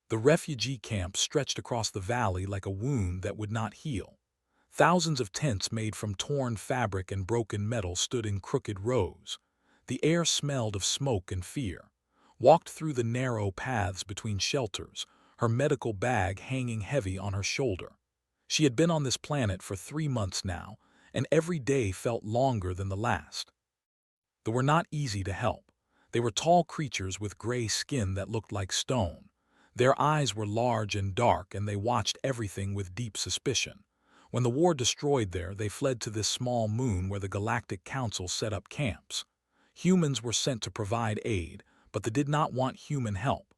The refugee camp stretched across the valley like a wound that would not heal. Thousands of tents made from torn fabric and broken metal stood in crooked rows. The air smelled of smoke and fear. Walked through the narrow paths between shelters, her medical bag hanging heavy on her shoulder. She had been on this planet for 3 months now, and every day felt longer than the last. They were not easy to help. They were tall creatures with gray skin that looked like stone. Their eyes were large and dark, and they watched everything with deep suspicion. When the war destroyed there, they fled to this small moon where the Galactic Council set up camps. Humans were sent to provide aid, but they did not want human help.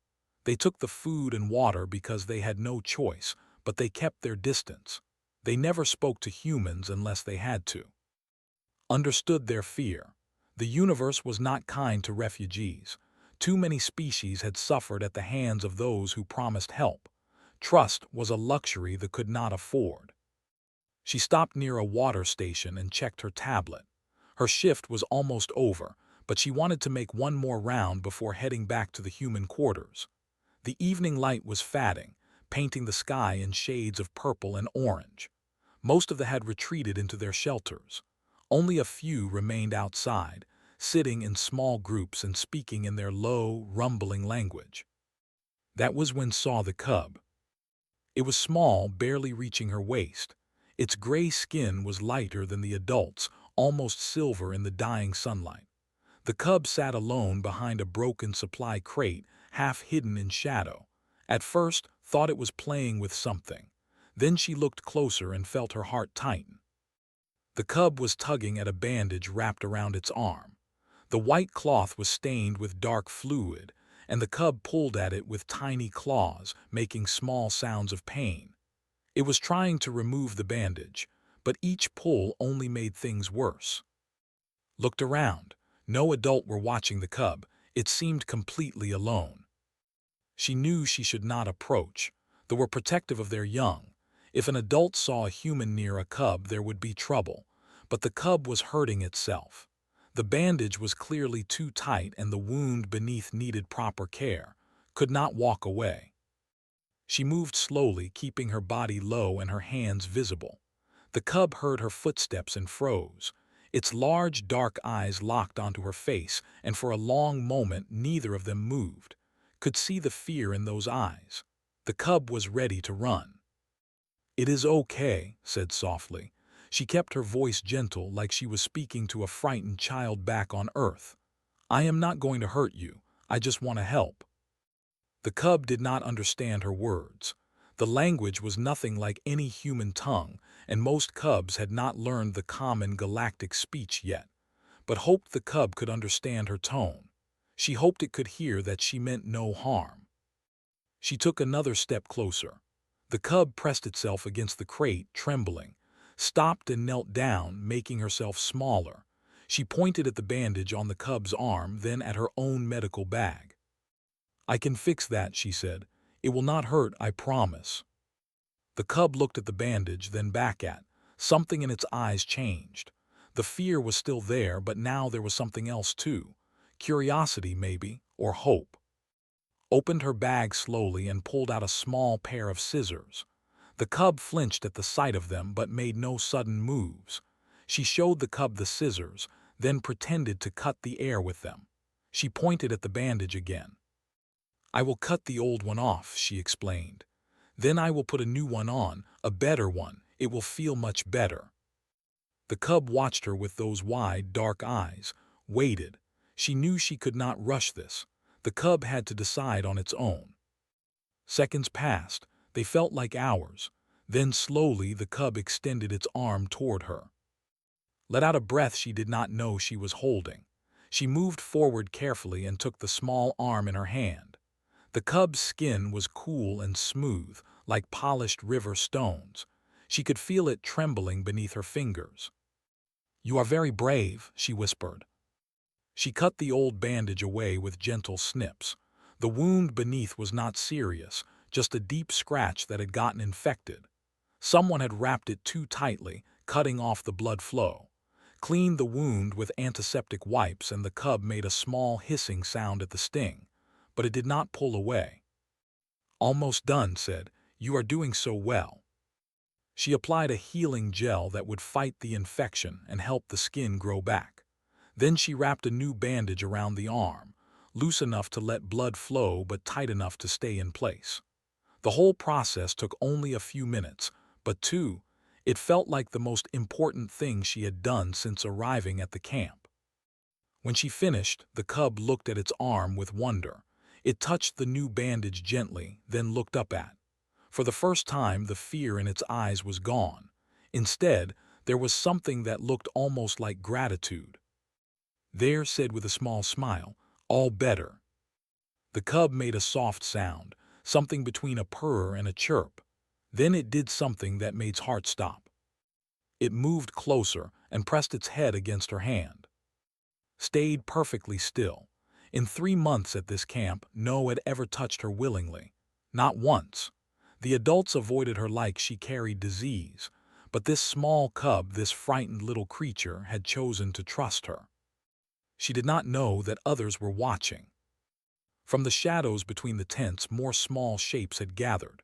They took the food and water because they had no choice, but they kept their distance. They never spoke to humans unless they had to. Understood their fear. The universe was not kind to refugees. Too many species had suffered at the hands of those who promised help. Trust was a luxury they could not afford. She stopped near a water station and checked her tablet. Her shift was almost over, but she wanted to make one more round before heading back to the human quarters. The evening light was fading, painting the sky in shades of purple and orange. Most of them had retreated into their shelters. Only a few remained outside, sitting in small groups and speaking in their low, rumbling language. That was when saw the cub. It was small, barely reaching her waist. Its gray skin was lighter than the adult's, almost silver in the dying sunlight. The cub sat alone behind a broken supply crate, half hidden in shadow. At first, thought it was playing with something. Then she looked closer and felt her heart tighten. The cub was tugging at a bandage wrapped around its arm. The white cloth was stained with dark fluid, and the cub pulled at it with tiny claws, making small sounds of pain. It was trying to remove the bandage, but each pull only made things worse. Looked around. No adult were watching the cub. It seemed completely alone. She knew she should not approach. They were protective of their young. If an adult saw a human near a cub, there would be trouble. But the cub was hurting itself. The bandage was clearly too tight and the wound beneath needed proper care. Could not walk away. She moved slowly, keeping her body low and her hands visible. The cub heard her footsteps and froze. Its large, dark eyes locked onto her face, and for a long moment neither of them moved. Could see the fear in those eyes. The cub was ready to run. "It is okay," said softly. She kept her voice gentle, like she was speaking to a frightened child back on Earth. "I am not going to hurt you. I just want to help." The cub did not understand her words. The language was nothing like any human tongue, and most cubs had not learned the common galactic speech yet, but hoped the cub could understand her tone. She hoped it could hear that she meant no harm. She took another step closer. The cub pressed itself against the crate, trembling, stopped and knelt down, making herself smaller. She pointed at the bandage on the cub's arm, then at her own medical bag. "I can fix that," she said. "It will not hurt, I promise." The cub looked at the bandage, then back at. Something in its eyes changed. The fear was still there, but now there was something else too. Curiosity, maybe, or hope. Opened her bag slowly and pulled out a small pair of scissors. The cub flinched at the sight of them but made no sudden moves. She showed the cub the scissors, then pretended to cut the air with them. She pointed at the bandage again. "I will cut the old one off," she explained. "Then I will put a new one on, a better one. It will feel much better." The cub watched her with those wide, dark eyes, waited. She knew she could not rush this. The cub had to decide on its own. Seconds passed. They felt like hours. Then slowly the cub extended its arm toward her. Let out a breath she did not know she was holding. She moved forward carefully and took the small arm in her hand. The cub's skin was cool and smooth, like polished river stones. She could feel it trembling beneath her fingers. "You are very brave," she whispered. She cut the old bandage away with gentle snips. The wound beneath was not serious, just a deep scratch that had gotten infected. Someone had wrapped it too tightly, cutting off the blood flow. Cleaned the wound with antiseptic wipes, and the cub made a small hissing sound at the sting, but it did not pull away. "Almost done," said. "You are doing so well." She applied a healing gel that would fight the infection and help the skin grow back. Then she wrapped a new bandage around the arm, loose enough to let blood flow but tight enough to stay in place. The whole process took only a few minutes, but it felt like the most important thing she had done since arriving at the camp. When she finished, the cub looked at its arm with wonder. It touched the new bandage gently, then looked up at. For the first time, the fear in its eyes was gone. Instead, there was something that looked almost like gratitude. "There," said with a small smile, "all better." The cub made a soft sound, something between a purr and a chirp. Then it did something that made its heart stop. It moved closer and pressed its head against her hand. Stayed perfectly still. In 3 months at this camp, no one had ever touched her willingly. Not once. The adults avoided her like she carried disease, but this small cub, this frightened little creature, had chosen to trust her. She did not know that others were watching. From the shadows between the tents, more small shapes had gathered.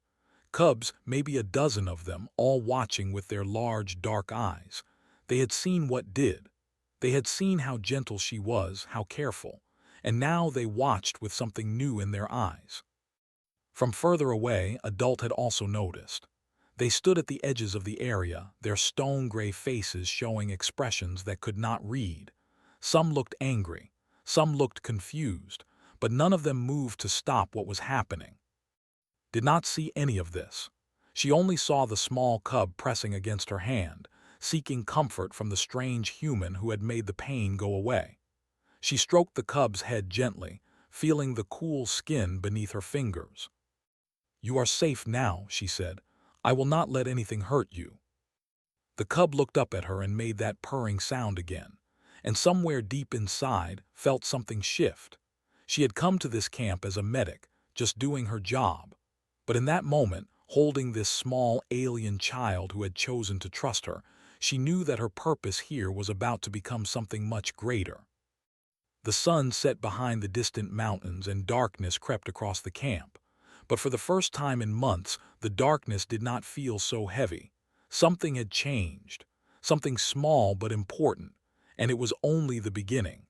Cubs, maybe a dozen of them, all watching with their large, dark eyes. They had seen what did. They had seen how gentle she was, how careful, and now they watched with something new in their eyes. From further away, adult had also noticed. They stood at the edges of the area, their stone-gray faces showing expressions that could not read. Some looked angry, some looked confused, but none of them moved to stop what was happening. Did not see any of this. She only saw the small cub pressing against her hand, seeking comfort from the strange human who had made the pain go away. She stroked the cub's head gently, feeling the cool skin beneath her fingers. "You are safe now," she said. "I will not let anything hurt you." The cub looked up at her and made that purring sound again, and somewhere deep inside felt something shift. She had come to this camp as a medic, just doing her job. But in that moment, holding this small alien child who had chosen to trust her, she knew that her purpose here was about to become something much greater. The sun set behind the distant mountains and darkness crept across the camp. But for the first time in months, the darkness did not feel so heavy. Something had changed, something small but important, and it was only the beginning.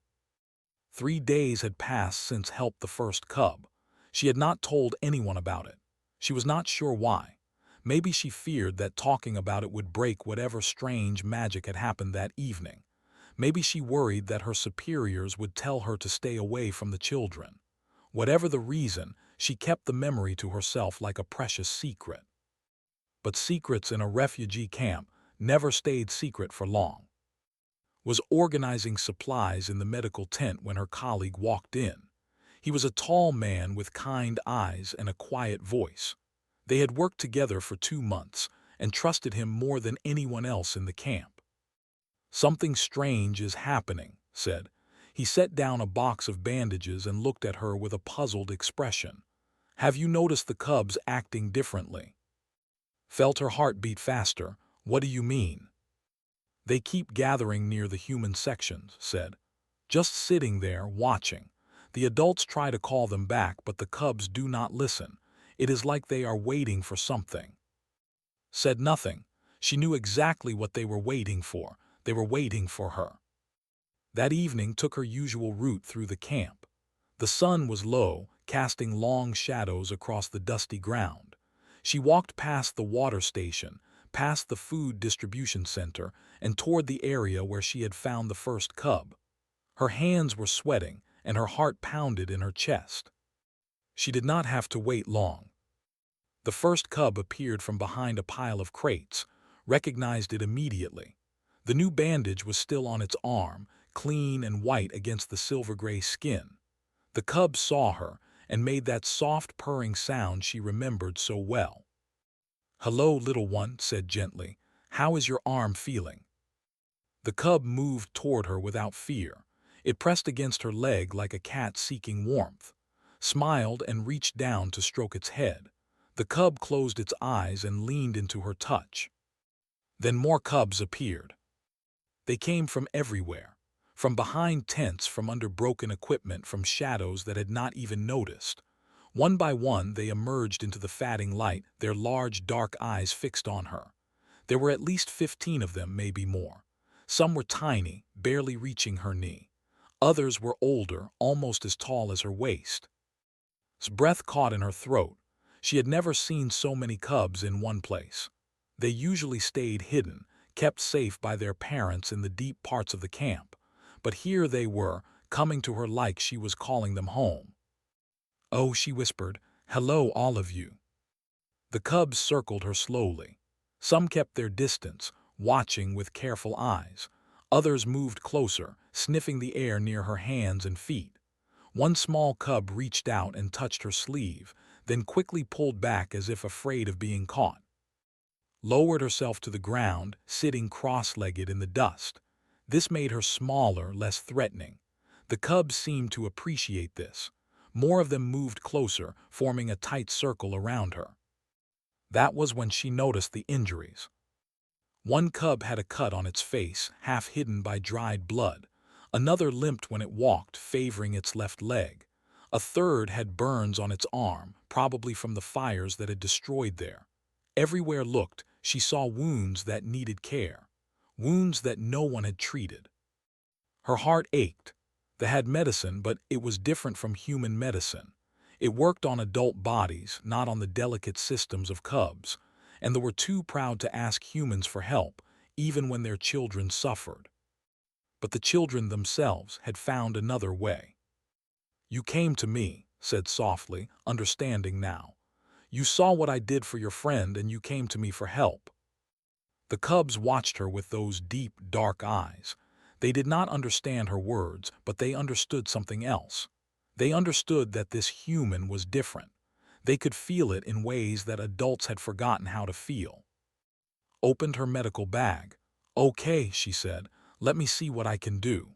3 days had passed since helped the first cub. She had not told anyone about it. She was not sure why. Maybe she feared that talking about it would break whatever strange magic had happened that evening. Maybe she worried that her superiors would tell her to stay away from the children. Whatever the reason, she kept the memory to herself like a precious secret. But secrets in a refugee camp never stayed secret for long. Was organizing supplies in the medical tent when her colleague walked in. He was a tall man with kind eyes and a quiet voice. They had worked together for 2 months and trusted him more than anyone else in the camp. "Something strange is happening," said. He set down a box of bandages and looked at her with a puzzled expression. "Have you noticed the cubs acting differently?" Felt her heart beat faster. "What do you mean?" "They keep gathering near the human sections," said. "Just sitting there, watching. The adults try to call them back, but the cubs do not listen. It is like they are waiting for something." Said nothing. She knew exactly what they were waiting for. They were waiting for her. That evening took her usual route through the camp. The sun was low, casting long shadows across the dusty ground. She walked past the water station, past the food distribution center, and toward the area where she had found the first cub. Her hands were sweating, and her heart pounded in her chest. She did not have to wait long. The first cub appeared from behind a pile of crates, recognized it immediately. The new bandage was still on its arm, clean and white against the silver-gray skin. The cub saw her and made that soft purring sound she remembered so well. "Hello, little one," said gently. "How is your arm feeling?" The cub moved toward her without fear. It pressed against her leg like a cat seeking warmth, smiled and reached down to stroke its head. The cub closed its eyes and leaned into her touch. Then more cubs appeared. They came from everywhere, from behind tents, from under broken equipment, from shadows that had not even noticed. One by one, they emerged into the fatting light, their large, dark eyes fixed on her. There were at least 15 of them, maybe more. Some were tiny, barely reaching her knee. Others were older, almost as tall as her waist. His breath caught in her throat. She had never seen so many cubs in one place. They usually stayed hidden, kept safe by their parents in the deep parts of the camp. But here they were, coming to her like she was calling them home. "Oh," she whispered, "hello, all of you." The cubs circled her slowly. Some kept their distance, watching with careful eyes. Others moved closer, sniffing the air near her hands and feet. One small cub reached out and touched her sleeve, then quickly pulled back as if afraid of being caught. Lowered herself to the ground, sitting cross-legged in the dust. This made her smaller, less threatening. The cubs seemed to appreciate this. More of them moved closer, forming a tight circle around her. That was when she noticed the injuries. One cub had a cut on its face, half hidden by dried blood. Another limped when it walked, favoring its left leg. A third had burns on its arm, probably from the fires that had destroyed there. Everywhere looked, she saw wounds that needed care. Wounds that no one had treated. Her heart ached. They had medicine, but it was different from human medicine. It worked on adult bodies, not on the delicate systems of cubs, and they were too proud to ask humans for help, even when their children suffered. But the children themselves had found another way. "You came to me," said softly, understanding now. "You saw what I did for your friend and you came to me for help." The cubs watched her with those deep, dark eyes. They did not understand her words, but they understood something else. They understood that this human was different. They could feel it in ways that adults had forgotten how to feel. Opened her medical bag. "Okay," she said, "let me see what I can do."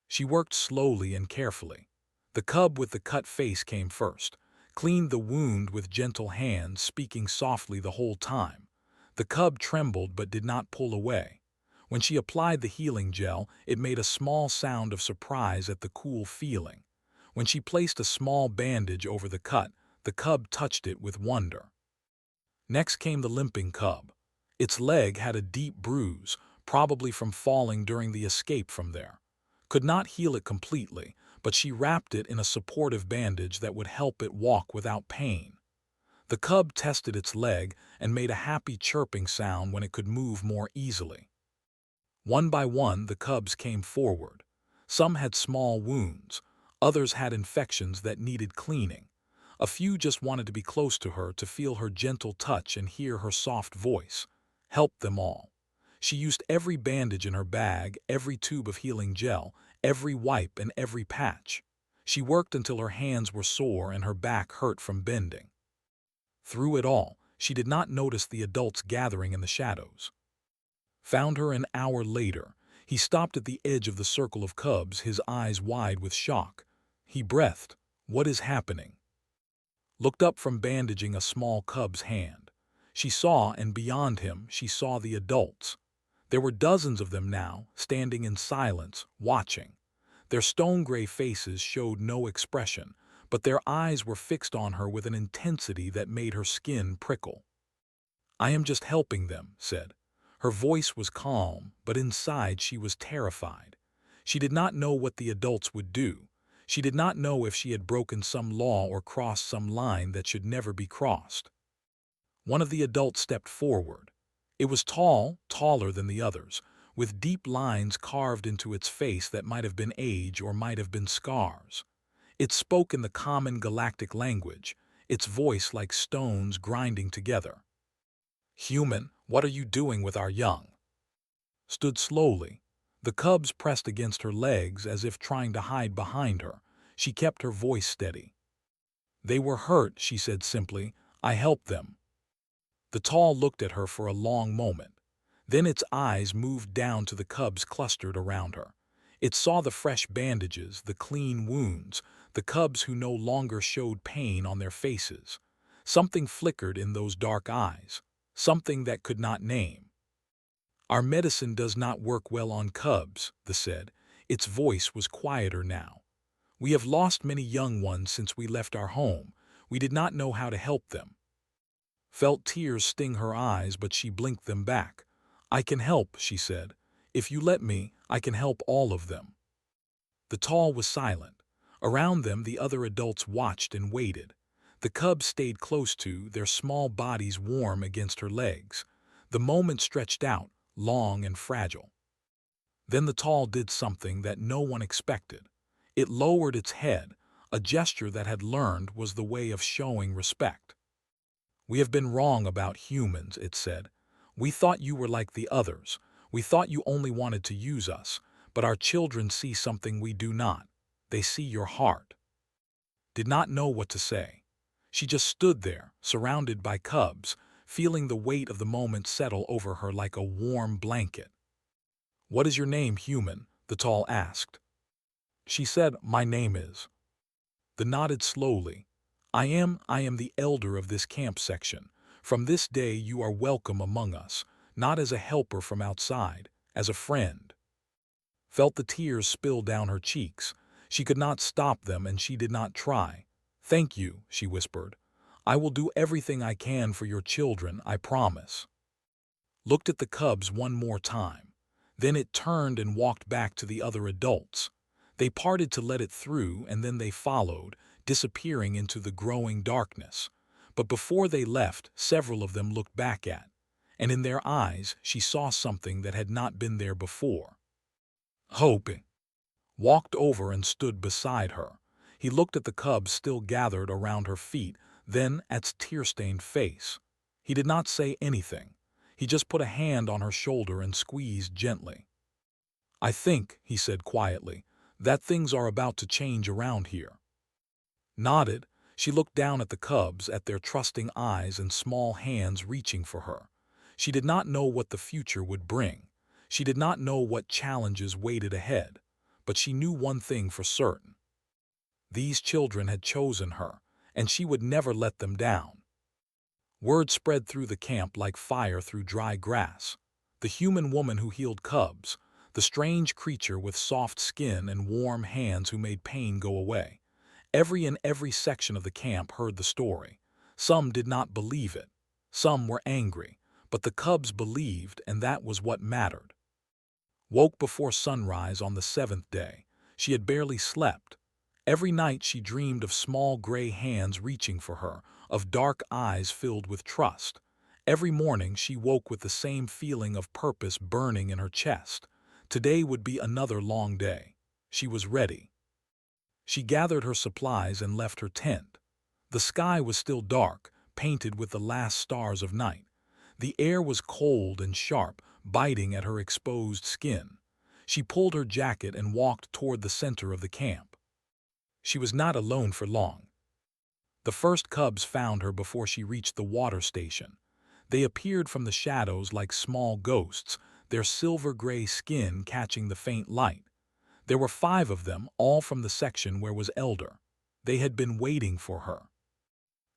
She worked slowly and carefully. The cub with the cut face came first, cleaned the wound with gentle hands, speaking softly the whole time. The cub trembled but did not pull away. When she applied the healing gel, it made a small sound of surprise at the cool feeling. When she placed a small bandage over the cut, the cub touched it with wonder. Next came the limping cub. Its leg had a deep bruise, probably from falling during the escape from there. Could not heal it completely, but she wrapped it in a supportive bandage that would help it walk without pain. The cub tested its leg and made a happy chirping sound when it could move more easily. One by one, the cubs came forward. Some had small wounds. Others had infections that needed cleaning. A few just wanted to be close to her, to feel her gentle touch and hear her soft voice. Helped them all. She used every bandage in her bag, every tube of healing gel, every wipe and every patch. She worked until her hands were sore and her back hurt from bending. Through it all, she did not notice the adults gathering in the shadows. Found her an hour later. He stopped at the edge of the circle of cubs, his eyes wide with shock. He breathed, "What is happening?" Looked up from bandaging a small cub's hand. She saw, and beyond him, she saw the adults. There were dozens of them now, standing in silence, watching. Their stone-gray faces showed no expression, but their eyes were fixed on her with an intensity that made her skin prickle. "I am just helping them," said. Her voice was calm, but inside she was terrified. She did not know what the adults would do. She did not know if she had broken some law or crossed some line that should never be crossed. One of the adults stepped forward. It was tall, taller than the others, with deep lines carved into its face that might have been age or might have been scars. It spoke in the common galactic language, its voice like stones grinding together. "Human, what are you doing with our young?" Stood slowly. The cubs pressed against her legs as if trying to hide behind her. She kept her voice steady. "They were hurt," she said simply. "I helped them." The tall looked at her for a long moment. Then its eyes moved down to the cubs clustered around her. It saw the fresh bandages, the clean wounds, the cubs who no longer showed pain on their faces. Something flickered in those dark eyes. Something that could not name. "Our medicine does not work well on cubs," they said. Its voice was quieter now. "We have lost many young ones since we left our home. We did not know how to help them. Felt tears sting her eyes, but she blinked them back. I can help, she said. If you let me, I can help all of them. The tall was silent. Around them, the other adults watched and waited. The cubs stayed close to, their small bodies warm against her legs. The moment stretched out, long and fragile. Then the tall did something that no one expected. It lowered its head, a gesture that had learned was the way of showing respect. We have been wrong about humans, it said. We thought you were like the others. We thought you only wanted to use us, but our children see something we do not. They see your heart. Did not know what to say. She just stood there, surrounded by cubs, feeling the weight of the moment settle over her like a warm blanket. What is your name, human? The tall asked. She said, my name is. The nodded slowly. I am the elder of this camp section. From this day you are welcome among us, not as a helper from outside, as a friend. Felt the tears spill down her cheeks. She could not stop them and she did not try. Thank you, she whispered. I will do everything I can for your children, I promise. Looked at the cubs one more time. Then it turned and walked back to the other adults. They parted to let it through and then they followed, disappearing into the growing darkness. But before they left, several of them looked back at, and in their eyes she saw something that had not been there before. Hope walked over and stood beside her. He looked at the cubs still gathered around her feet, then at its tear-stained face. He did not say anything. He just put a hand on her shoulder and squeezed gently. I think, he said quietly, that things are about to change around here. Nodded, she looked down at the cubs, at their trusting eyes and small hands reaching for her. She did not know what the future would bring. She did not know what challenges waited ahead, but she knew one thing for certain. These children had chosen her, and she would never let them down. Word spread through the camp like fire through dry grass. The human woman who healed cubs, the strange creature with soft skin and warm hands who made pain go away. Every section of the camp heard the story. Some did not believe it. Some were angry, but the cubs believed, and that was what mattered. Woke before sunrise on the 7th day. She had barely slept. Every night she dreamed of small gray hands reaching for her, of dark eyes filled with trust. Every morning she woke with the same feeling of purpose burning in her chest. Today would be another long day. She was ready. She gathered her supplies and left her tent. The sky was still dark, painted with the last stars of night. The air was cold and sharp, biting at her exposed skin. She pulled her jacket and walked toward the center of the camp. She was not alone for long. The first cubs found her before she reached the water station. They appeared from the shadows like small ghosts, their silver-gray skin catching the faint light. There were 5 of them, all from the section where was Elder. They had been waiting for her.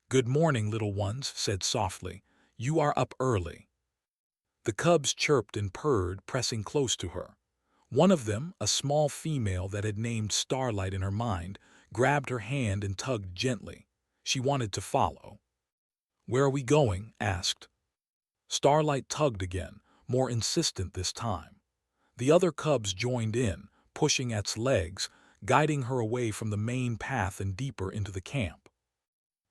Good morning, little ones, said softly. You are up early. The cubs chirped and purred, pressing close to her. One of them, a small female that had named Starlight in her mind, grabbed her hand and tugged gently. She wanted to follow. Where are we going? Asked. Starlight tugged again, more insistent this time. The other cubs joined in, pushing at its legs, guiding her away from the main path and deeper into the camp.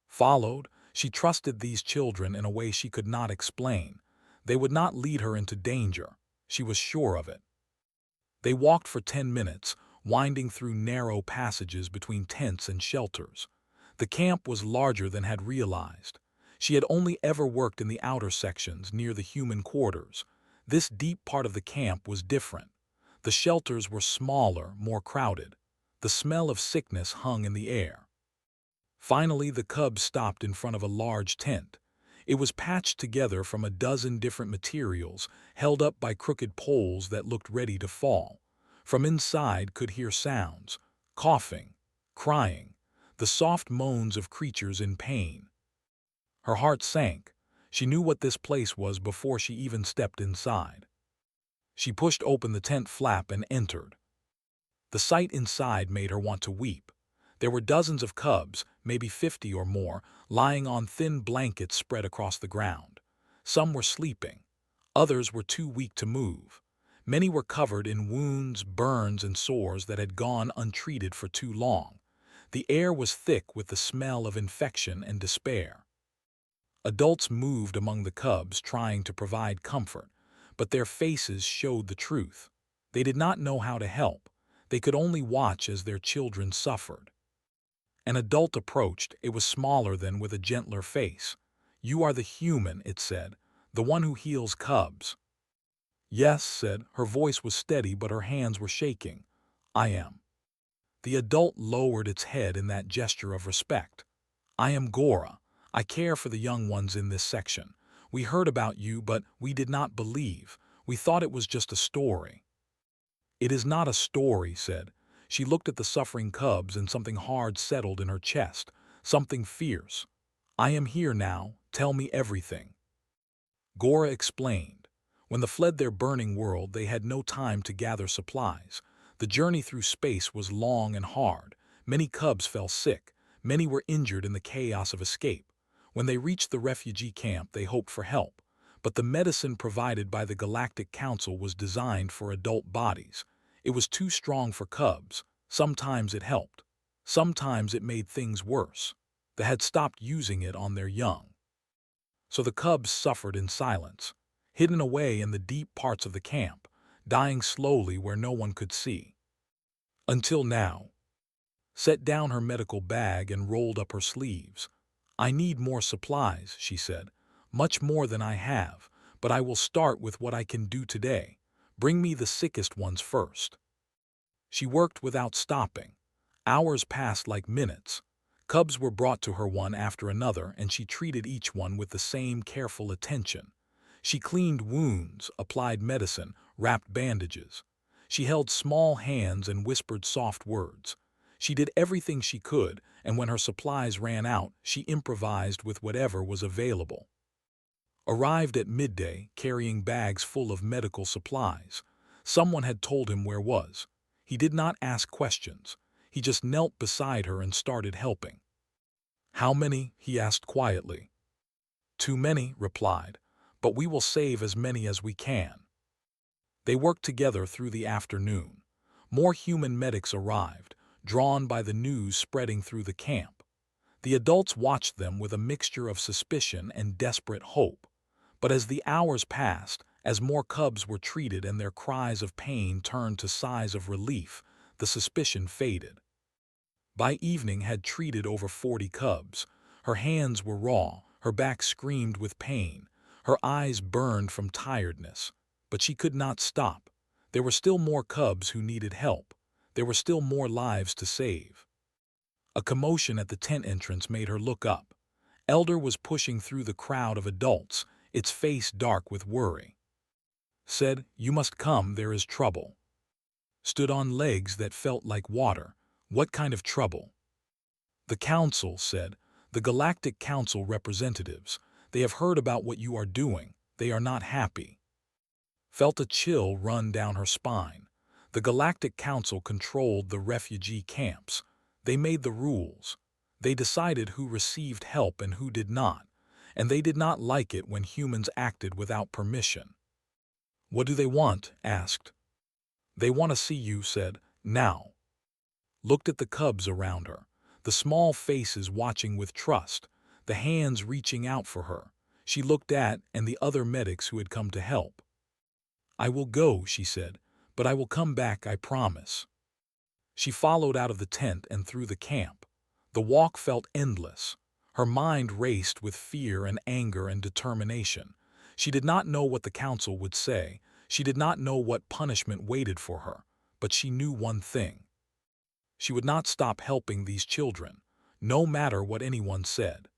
Followed, she trusted these children in a way she could not explain. They would not lead her into danger. She was sure of it. They walked for 10 minutes, winding through narrow passages between tents and shelters. The camp was larger than had realized. She had only ever worked in the outer sections near the human quarters. This deep part of the camp was different. The shelters were smaller, more crowded. The smell of sickness hung in the air. Finally, the cubs stopped in front of a large tent. It was patched together from a dozen different materials, held up by crooked poles that looked ready to fall. From inside could hear sounds, coughing, crying, the soft moans of creatures in pain. Her heart sank. She knew what this place was before she even stepped inside. She pushed open the tent flap and entered. The sight inside made her want to weep. There were dozens of cubs, maybe 50 or more, lying on thin blankets spread across the ground. Some were sleeping. Others were too weak to move. Many were covered in wounds, burns, and sores that had gone untreated for too long. The air was thick with the smell of infection and despair. Adults moved among the cubs, trying to provide comfort, but their faces showed the truth. They did not know how to help. They could only watch as their children suffered. An adult approached. It was smaller than, with a gentler face. "You are the human," it said, "the one who heals cubs." "Yes," said. Her voice was steady, but her hands were shaking. "I am." The adult lowered its head in that gesture of respect. "I am Gora. I care for the young ones in this section. We heard about you, but we did not believe. We thought it was just a story." "It is not a story," said. She looked at the suffering cubs, and something hard settled in her chest, something fierce. "I am here now. Tell me everything." Gora explained. When they fled their burning world, they had no time to gather supplies. The journey through space was long and hard. Many cubs fell sick. Many were injured in the chaos of escape. When they reached the refugee camp, they hoped for help. But the medicine provided by the Galactic Council was designed for adult bodies. It was too strong for cubs. Sometimes it helped. Sometimes it made things worse. They had stopped using it on their young. So the cubs suffered in silence, hidden away in the deep parts of the camp, dying slowly where no one could see. Until now. Set down her medical bag and rolled up her sleeves. "I need more supplies," she said. "Much more than I have, but I will start with what I can do today. Bring me the sickest ones first." She worked without stopping. Hours passed like minutes. Cubs were brought to her one after another, and she treated each one with the same careful attention. She cleaned wounds, applied medicine, wrapped bandages. She held small hands and whispered soft words. She did everything she could, and when her supplies ran out, she improvised with whatever was available. Arrived at midday, carrying bags full of medical supplies. Someone had told him where was. He did not ask questions. He just knelt beside her and started helping. "How many?" he asked quietly. "Too many," replied, "but we will save as many as we can." They worked together through the afternoon. More human medics arrived, drawn by the news spreading through the camp. The adults watched them with a mixture of suspicion and desperate hope. But as the hours passed, as more cubs were treated and their cries of pain turned to sighs of relief, the suspicion faded. By evening had treated over 40 cubs. Her hands were raw, her back screamed with pain, her eyes burned from tiredness. But she could not stop. There were still more cubs who needed help. There were still more lives to save. A commotion at the tent entrance made her look up. Elder was pushing through the crowd of adults, its face dark with worry. Said, "You must come, there is trouble." Stood on legs that felt like water. "What kind of trouble?" "The council," said. "The Galactic Council representatives. They have heard about what you are doing. They are not happy." Felt a chill run down her spine. The Galactic Council controlled the refugee camps. They made the rules. They decided who received help and who did not. And they did not like it when humans acted without permission. "What do they want?" asked. "They want to see you," said. "Now." Looked at the cubs around her, the small faces watching with trust, the hands reaching out for her. She looked at and the other medics who had come to help. "I will go," she said, "but I will come back, I promise." She followed out of the tent and through the camp. The walk felt endless. Her mind raced with fear and anger and determination. She did not know what the council would say. She did not know what punishment waited for her. But she knew one thing. She would not stop helping these children, no matter what anyone said.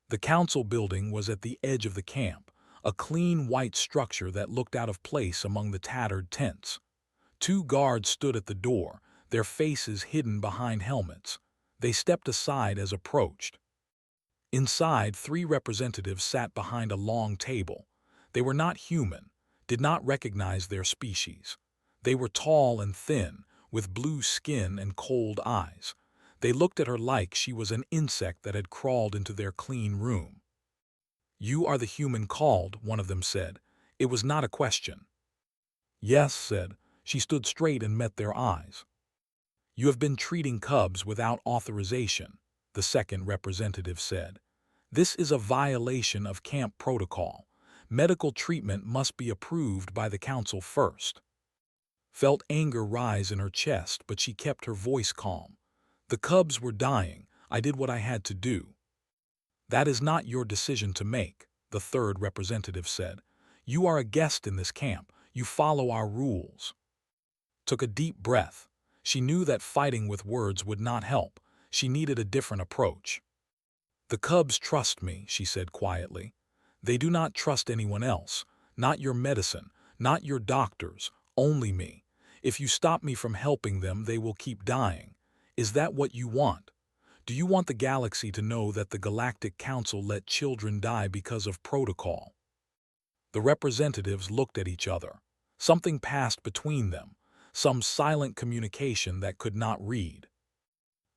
The council building was at the edge of the camp, a clean white structure that looked out of place among the tattered tents. 2 guards stood at the door, their faces hidden behind helmets. They stepped aside as approached. Inside, 3 representatives sat behind a long table. They were not human, did not recognize their species. They were tall and thin, with blue skin and cold eyes. They looked at her like she was an insect that had crawled into their clean room. "You are the human called," one of them said. It was not a question. "Yes," said. She stood straight and met their eyes. "You have been treating cubs without authorization," the second representative said. "This is a violation of camp protocol. Medical treatment must be approved by the council first." Felt anger rise in her chest, but she kept her voice calm. "The cubs were dying. I did what I had to do." "That is not your decision to make," the third representative said. "You are a guest in this camp. You follow our rules." Took a deep breath. She knew that fighting with words would not help. She needed a different approach. "The cubs trust me," she said quietly. "They do not trust anyone else. Not your medicine, not your doctors, only me. If you stop me from helping them, they will keep dying. Is that what you want? Do you want the galaxy to know that the Galactic Council let children die because of protocol?" The representatives looked at each other. Something passed between them, some silent communication that could not read.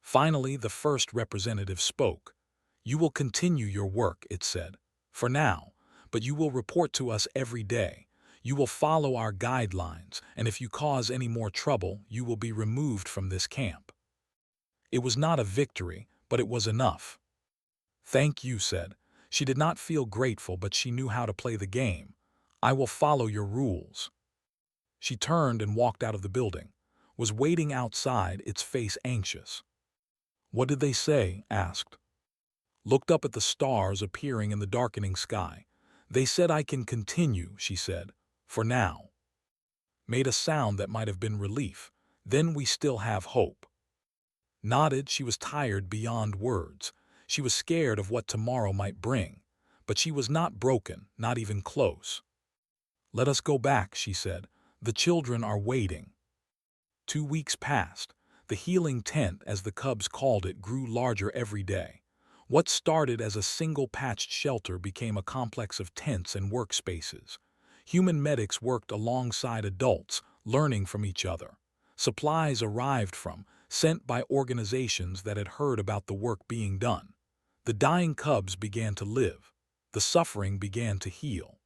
Finally, the first representative spoke. "You will continue your work," it said, "for now, but you will report to us every day. You will follow our guidelines, and if you cause any more trouble, you will be removed from this camp." It was not a victory, but it was enough. "Thank you," said. She did not feel grateful, but she knew how to play the game. "I will follow your rules." She turned and walked out of the building, was waiting outside, its face anxious. "What did they say?" asked. Looked up at the stars appearing in the darkening sky. "They said I can continue," she said, "for now." Made a sound that might have been relief. "Then we still have hope." Nodded. She was tired beyond words. She was scared of what tomorrow might bring. But she was not broken, not even close. "Let us go back," she said. "The children are waiting." 2 weeks passed. The healing tent, as the cubs called it, grew larger every day. What started as a single patched shelter became a complex of tents and workspaces. Human medics worked alongside adults, learning from each other. Supplies arrived sent by organizations that had heard about the work being done. The dying cubs began to live. The suffering began to heal.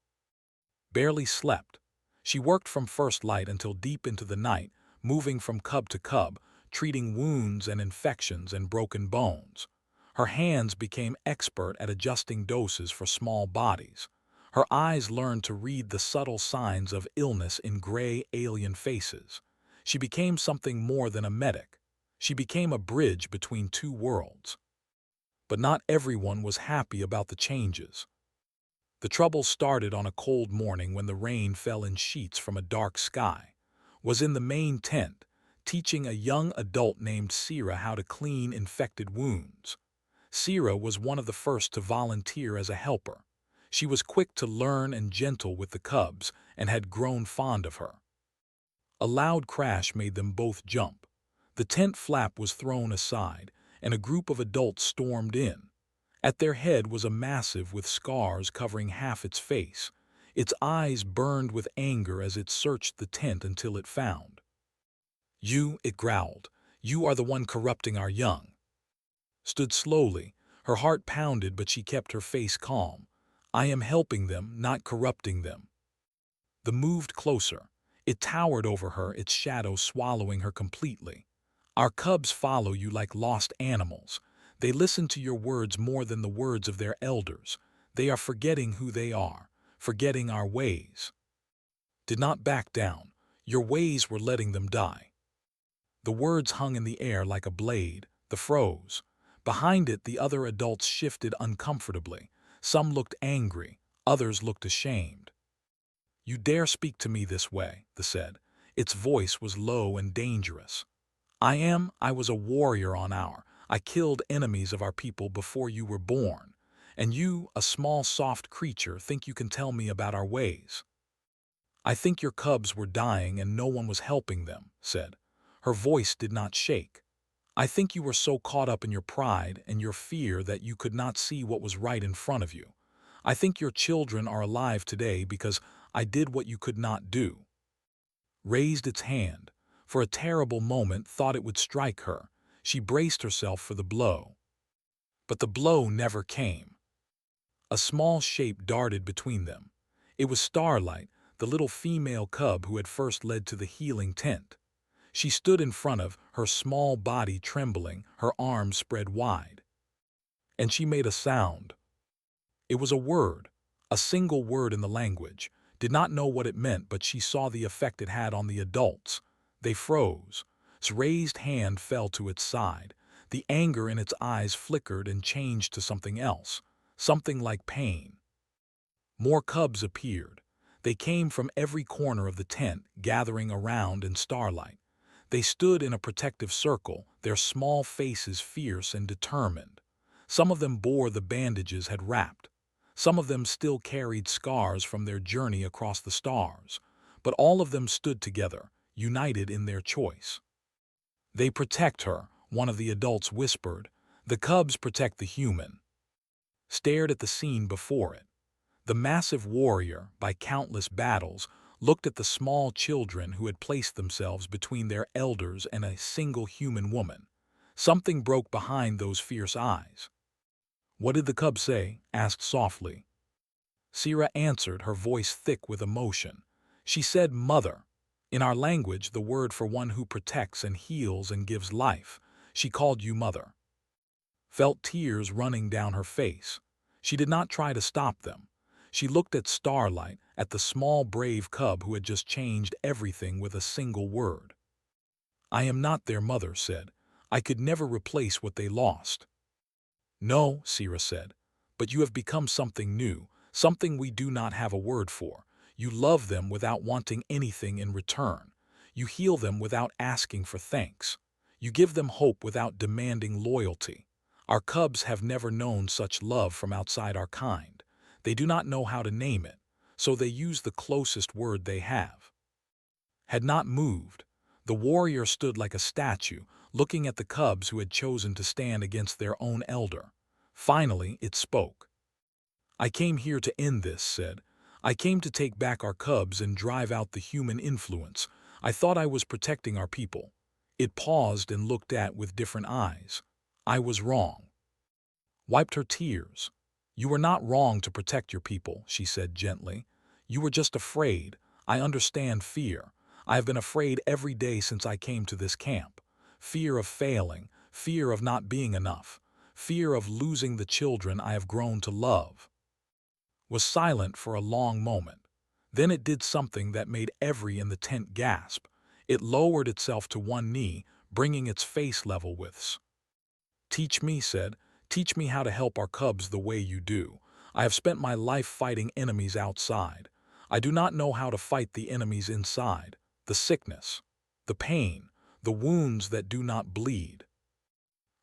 Barely slept. She worked from first light until deep into the night, moving from cub to cub, treating wounds and infections and broken bones. Her hands became expert at adjusting doses for small bodies. Her eyes learned to read the subtle signs of illness in gray alien faces. She became something more than a medic. She became a bridge between two worlds. But not everyone was happy about the changes. The trouble started on a cold morning when the rain fell in sheets from a dark sky. Was in the main tent, teaching a young adult named Sira how to clean infected wounds. Sira was one of the first to volunteer as a helper. She was quick to learn and gentle with the cubs, and had grown fond of her. A loud crash made them both jump. The tent flap was thrown aside, and a group of adults stormed in. At their head was a massive with scars covering half its face. Its eyes burned with anger as it searched the tent until it found. "You," it growled, "you are the one corrupting our young." Stood slowly. Her heart pounded, but she kept her face calm. "I am helping them, not corrupting them." The moved closer. It towered over her, its shadow swallowing her completely. "Our cubs follow you like lost animals. They listen to your words more than the words of their elders. They are forgetting who they are, forgetting our ways." Did not back down. "Your ways were letting them die." The words hung in the air like a blade. The froze. Behind it, the other adults shifted uncomfortably. Some looked angry, others looked ashamed. "You dare speak to me this way," they said. Its voice was low and dangerous. I was a warrior on our. I killed enemies of our people before you were born. And you, a small soft creature, think you can tell me about our ways." "I think your cubs were dying and no one was helping them," said. Her voice did not shake. "I think you were so caught up in your pride and your fear that you could not see what was right in front of you. I think your children are alive today because I did what you could not do." Raised its hand. For a terrible moment thought it would strike her. She braced herself for the blow. But the blow never came. A small shape darted between them. It was Starlight, the little female cub who had first led to the healing tent. She stood in front of, her small body trembling, her arms spread wide. And she made a sound. It was a word, a single word in the language. Did not know what it meant, but she saw the effect it had on the adults. They froze. Its raised hand fell to its side. The anger in its eyes flickered and changed to something else, something like pain. More cubs appeared. They came from every corner of the tent, gathering around in Starlight. They stood in a protective circle, their small faces fierce and determined. Some of them bore the bandages had wrapped. Some of them still carried scars from their journey across the stars. But all of them stood together, united in their choice. "They protect her," one of the adults whispered. "The cubs protect the human." Stared at the scene before it. The massive warrior, by countless battles, looked at the small children who had placed themselves between their elders and a single human woman. Something broke behind those fierce eyes. "What did the cub say?" asked softly. Sira answered, her voice thick with emotion. She said, "Mother." In our language, the word for one who protects and heals and gives life. She called you mother. Felt tears running down her face. She did not try to stop them. She looked at Starlight, at the small brave cub who had just changed everything with a single word. "I am not their mother," said. "I could never replace what they lost." "No," Sira said, "but you have become something new, something we do not have a word for. You love them without wanting anything in return. You heal them without asking for thanks. You give them hope without demanding loyalty. Our cubs have never known such love from outside our kind. They do not know how to name it, so they use the closest word they have." Had not moved. The warrior stood like a statue, looking at the cubs who had chosen to stand against their own elder. Finally, it spoke. "I came here to end this," said. "I came to take back our cubs and drive out the human influence. I thought I was protecting our people." It paused and looked at with different eyes. "I was wrong." Wiped her tears. "You were not wrong to protect your people," she said gently. "You were just afraid. I understand fear. I have been afraid every day since I came to this camp. Fear of failing, fear of not being enough, fear of losing the children I have grown to love." Was silent for a long moment. Then it did something that made every in the tent gasp. It lowered itself to one knee, bringing its face level with. "Teach me," said. "Teach me how to help our cubs the way you do. I have spent my life fighting enemies outside. I do not know how to fight the enemies inside, the sickness, the pain, the wounds that do not bleed."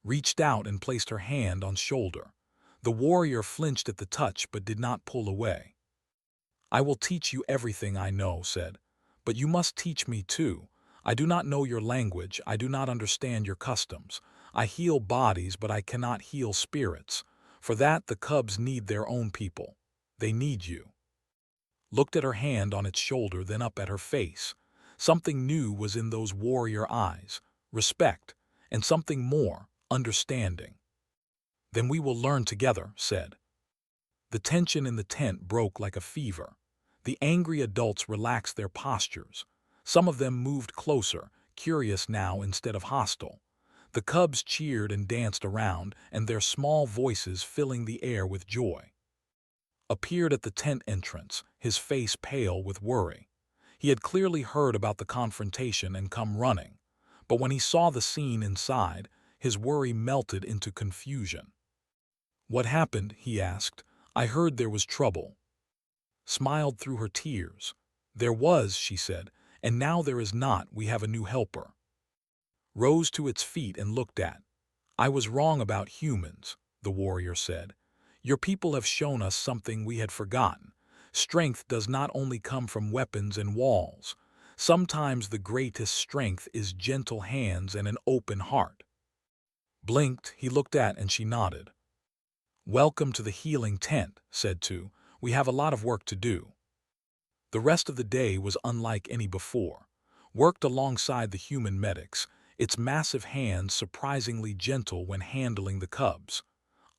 Reached out and placed her hand on shoulder. The warrior flinched at the touch but did not pull away. "I will teach you everything I know," said. "But you must teach me too. I do not know your language, I do not understand your customs. I heal bodies, but I cannot heal spirits. For that, the cubs need their own people. They need you." Looked at her hand on its shoulder, then up at her face. Something new was in those warrior eyes, respect, and something more, understanding. "Then we will learn together," said. The tension in the tent broke like a fever. The angry adults relaxed their postures. Some of them moved closer, curious now instead of hostile. The cubs cheered and danced around, and their small voices filling the air with joy. Appeared at the tent entrance, his face pale with worry. He had clearly heard about the confrontation and come running. But when he saw the scene inside, his worry melted into confusion. "What happened?" he asked. "I heard there was trouble." Smiled through her tears. "There was," she said, "and now there is not. We have a new helper." Rose to its feet and looked at. "I was wrong about humans," the warrior said. "Your people have shown us something we had forgotten. Strength does not only come from weapons and walls. Sometimes the greatest strength is gentle hands and an open heart." Blinked, he looked at, and she nodded. "Welcome to the healing tent," said Tu. "We have a lot of work to do." The rest of the day was unlike any before. Worked alongside the human medics, its massive hands surprisingly gentle when handling the cubs.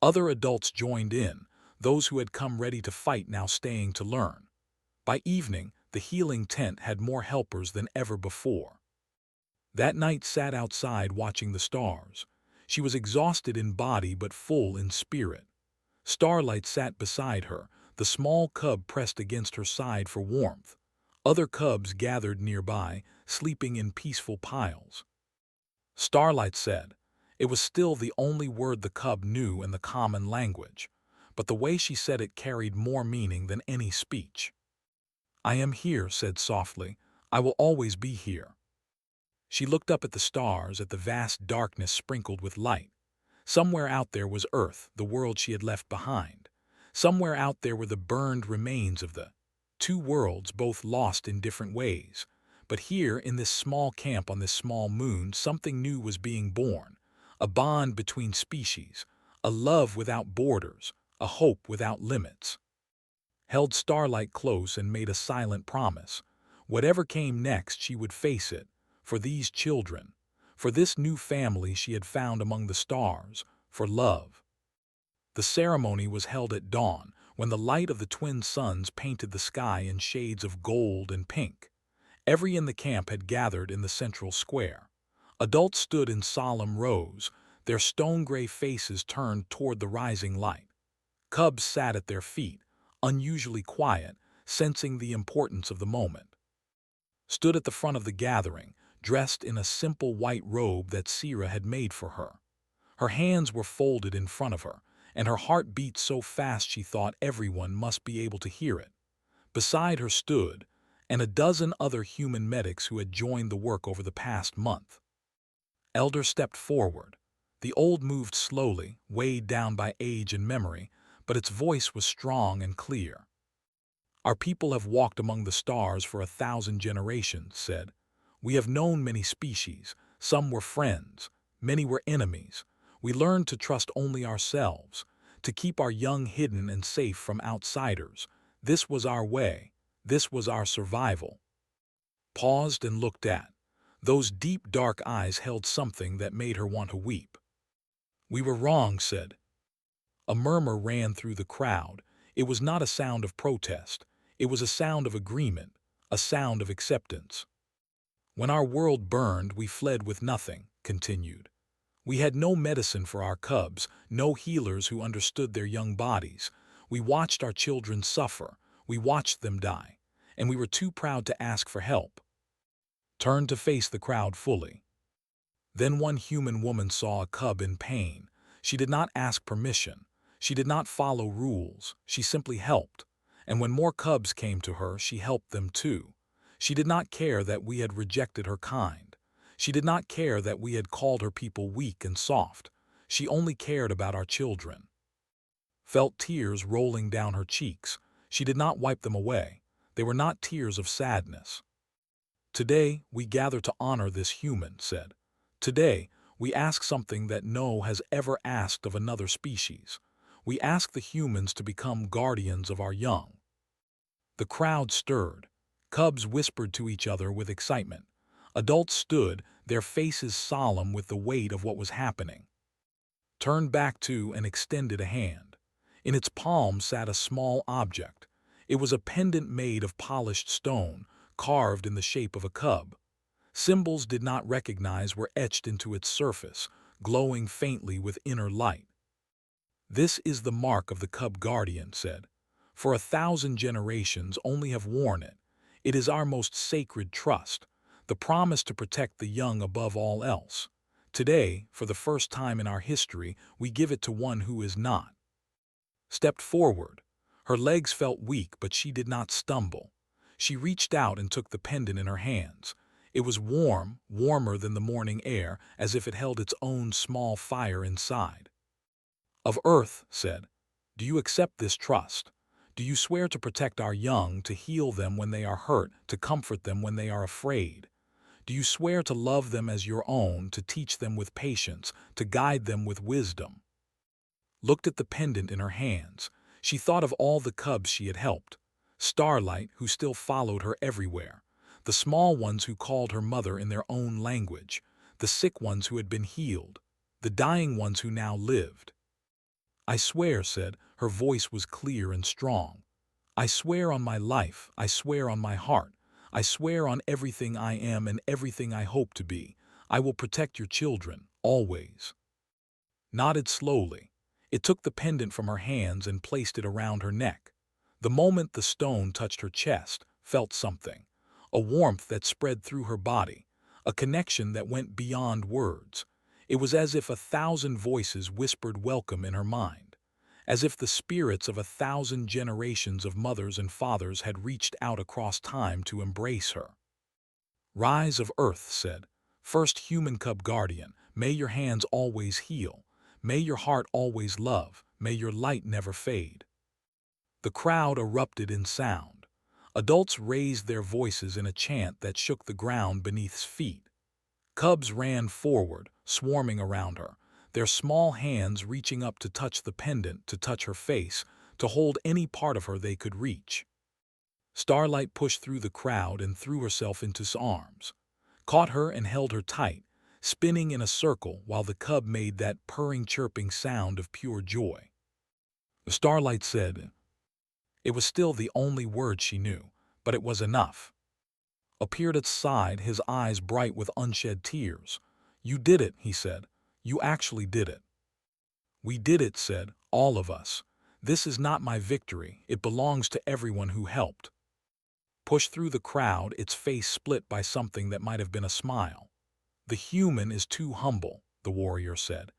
Other adults joined in, those who had come ready to fight now staying to learn. By evening, the healing tent had more helpers than ever before. That night sat outside watching the stars. She was exhausted in body but full in spirit. Starlight sat beside her, the small cub pressed against her side for warmth. Other cubs gathered nearby, sleeping in peaceful piles. Starlight said, it was still the only word the cub knew in the common language, but the way she said it carried more meaning than any speech. I am here, said softly. I will always be here. She looked up at the stars, at the vast darkness sprinkled with light. Somewhere out there was Earth, the world she had left behind. Somewhere out there were the burned remains of the two worlds, both lost in different ways. But here, in this small camp on this small moon, something new was being born. A bond between species, a love without borders, a hope without limits. Held Starlight close and made a silent promise. Whatever came next, she would face it, for these children, for this new family she had found among the stars, for love. The ceremony was held at dawn, when the light of the twin suns painted the sky in shades of gold and pink. Every in the camp had gathered in the central square. Adults stood in solemn rows, their stone-gray faces turned toward the rising light. Cubs sat at their feet, unusually quiet, sensing the importance of the moment. Stood at the front of the gathering, dressed in a simple white robe that Sira had made for her. Her hands were folded in front of her, and her heart beat so fast she thought everyone must be able to hear it. Beside her stood, and a dozen other human medics who had joined the work over the past month. Elder stepped forward. The old moved slowly, weighed down by age and memory, but its voice was strong and clear. Our people have walked among the stars for 1,000 generations, said. We have known many species. Some were friends, many were enemies. We learned to trust only ourselves, to keep our young hidden and safe from outsiders. This was our way. This was our survival. Paused and looked at. Those deep, dark eyes held something that made her want to weep. We were wrong, said. A murmur ran through the crowd. It was not a sound of protest. It was a sound of agreement, a sound of acceptance. When our world burned, we fled with nothing, continued. We had no medicine for our cubs, no healers who understood their young bodies. We watched our children suffer. We watched them die, and we were too proud to ask for help. Turned to face the crowd fully. Then one human woman saw a cub in pain. She did not ask permission. She did not follow rules. She simply helped. And when more cubs came to her, she helped them too. She did not care that we had rejected her kind. She did not care that we had called her people weak and soft. She only cared about our children. Felt tears rolling down her cheeks. She did not wipe them away. They were not tears of sadness. Today, we gather to honor this human, said. Today, we ask something that no has ever asked of another species. We ask the humans to become guardians of our young. The crowd stirred. Cubs whispered to each other with excitement. Adults stood, their faces solemn with the weight of what was happening. Turned back to and extended a hand. In its palm sat a small object. It was a pendant made of polished stone, carved in the shape of a cub. Symbols did not recognize were etched into its surface, glowing faintly with inner light. This is the mark of the cub guardian, said. For 1,000 generations only have worn it. It is our most sacred trust, the promise to protect the young above all else. Today, for the first time in our history, we give it to one who is not. Stepped forward. Her legs felt weak, but she did not stumble. She reached out and took the pendant in her hands. It was warm, warmer than the morning air, as if it held its own small fire inside. Of Earth, said, do you accept this trust? Do you swear to protect our young, to heal them when they are hurt, to comfort them when they are afraid? Do you swear to love them as your own, to teach them with patience, to guide them with wisdom? Looked at the pendant in her hands. She thought of all the cubs she had helped. Starlight, who still followed her everywhere. The small ones who called her mother in their own language. the sick ones who had been healed, the dying ones who now lived. "I swear," said, her voice was clear and strong. "I swear on my life, I swear on my heart, I swear on everything I am and everything I hope to be, I will protect your children, always." Nodded slowly. It took the pendant from her hands and placed it around her neck. The moment the stone touched her chest, felt something, a warmth that spread through her body, a connection that went beyond words. It was as if 1,000 voices whispered welcome in her mind, as if the spirits of 1,000 generations of mothers and fathers had reached out across time to embrace her. "Rise of Earth," said, "first human cub guardian, may your hands always heal, may your heart always love, may your light never fade." The crowd erupted in sound. Adults raised their voices in a chant that shook the ground beneath feet. Cubs ran forward, swarming around her, their small hands reaching up to touch the pendant, to touch her face, to hold any part of her they could reach. Starlight pushed through the crowd and threw herself into his arms, caught her and held her tight, spinning in a circle while the cub made that purring, chirping sound of pure joy. Starlight said, it was still the only word she knew, but it was enough. Appeared at side, his eyes bright with unshed tears. "You did it," he said. "You actually did it." "We did it," said all of us. "This is not my victory, it belongs to everyone who helped." Pushed through the crowd, its face split by something that might have been a smile. "The human is too humble," the warrior said.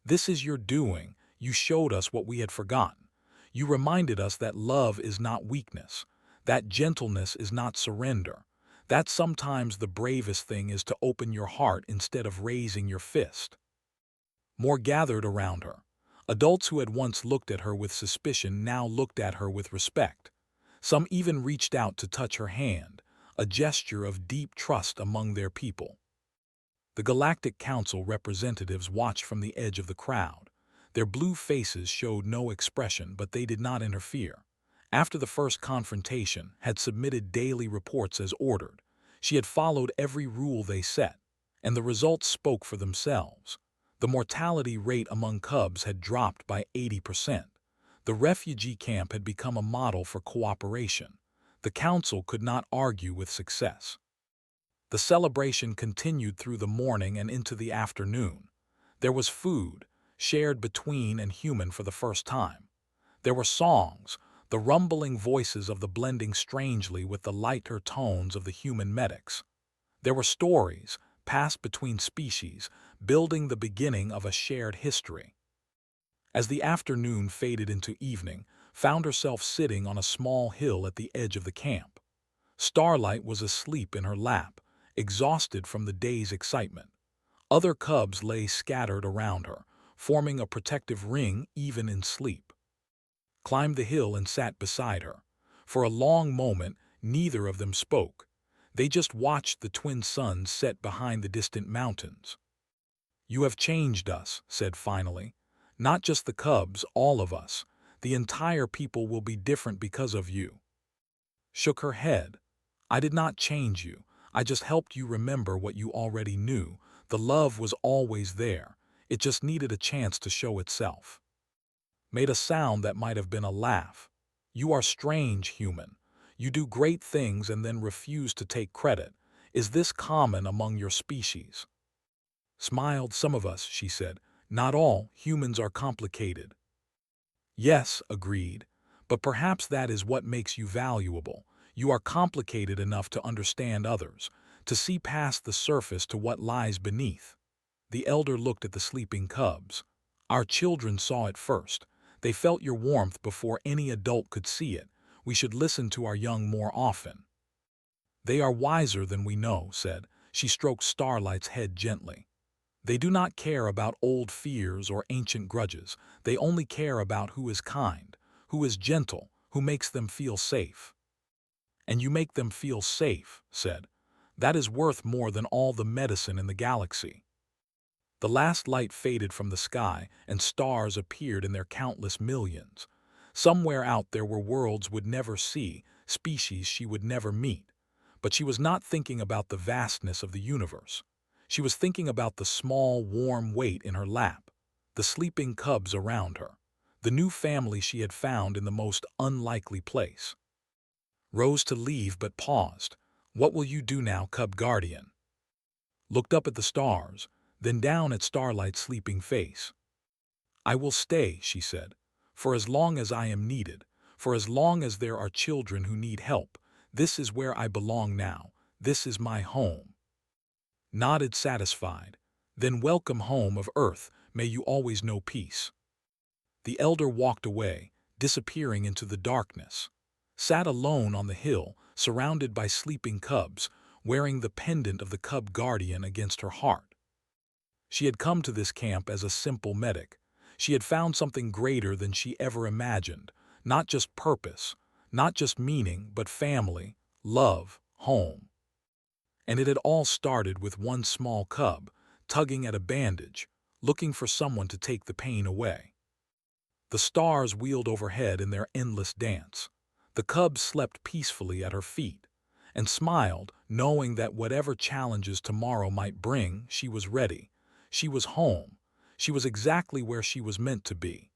"This is your doing, you showed us what we had forgotten. You reminded us that love is not weakness, that gentleness is not surrender, that sometimes the bravest thing is to open your heart instead of raising your fist." More gathered around her. Adults who had once looked at her with suspicion now looked at her with respect. Some even reached out to touch her hand, a gesture of deep trust among their people. The Galactic Council representatives watched from the edge of the crowd. Their blue faces showed no expression, but they did not interfere. After the first confrontation, had submitted daily reports as ordered. She had followed every rule they set, and the results spoke for themselves. The mortality rate among cubs had dropped by 80%. The refugee camp had become a model for cooperation. The council could not argue with success. The celebration continued through the morning and into the afternoon. There was food, shared between and human for the first time. There were songs, the rumbling voices of the blending strangely with the lighter tones of the human medics. There were stories, passed between species, building the beginning of a shared history. As the afternoon faded into evening, found herself sitting on a small hill at the edge of the camp. Starlight was asleep in her lap, exhausted from the day's excitement. Other cubs lay scattered around her, forming a protective ring even in sleep. Climbed the hill and sat beside her. For a long moment, neither of them spoke. They just watched the twin suns set behind the distant mountains. "You have changed us," said finally. "Not just the cubs, all of us. The entire people will be different because of you." Shook her head. "I did not change you. I just helped you remember what you already knew. The love was always there. It just needed a chance to show itself." Made a sound that might have been a laugh. "You are strange, human. You do great things and then refuse to take credit. Is this common among your species?" Smiled. "Some of us," she said. "Not all. Humans are complicated." "Yes," agreed. "But perhaps that is what makes you valuable. You are complicated enough to understand others, to see past the surface to what lies beneath." The elder looked at the sleeping cubs. "Our children saw it first. They felt your warmth before any adult could see it. We should listen to our young more often." "They are wiser than we know," said. She stroked Starlight's head gently. "They do not care about old fears or ancient grudges. They only care about who is kind, who is gentle, who makes them feel safe." "And you make them feel safe," said. "That is worth more than all the medicine in the galaxy." The last light faded from the sky, and stars appeared in their countless millions. Somewhere out there were worlds would never see, species she would never meet. But she was not thinking about the vastness of the universe. She was thinking about the small, warm weight in her lap, the sleeping cubs around her, the new family she had found in the most unlikely place. Rose to leave but paused. "What will you do now, Cub Guardian?" Looked up at the stars, then down at Starlight's sleeping face. "I will stay," she said, "for as long as I am needed, for as long as there are children who need help. This is where I belong now. This is my home." Nodded satisfied. "Then welcome home of Earth. May you always know peace." The elder walked away, disappearing into the darkness. Sat alone on the hill, surrounded by sleeping cubs, wearing the pendant of the Cub Guardian against her heart. She had come to this camp as a simple medic. She had found something greater than she ever imagined. Not just purpose, not just meaning, but family, love, home. And it had all started with one small cub, tugging at a bandage, looking for someone to take the pain away. The stars wheeled overhead in their endless dance. The cub slept peacefully at her feet, and smiled, knowing that whatever challenges tomorrow might bring, she was ready. She was home. She was exactly where she was meant to be.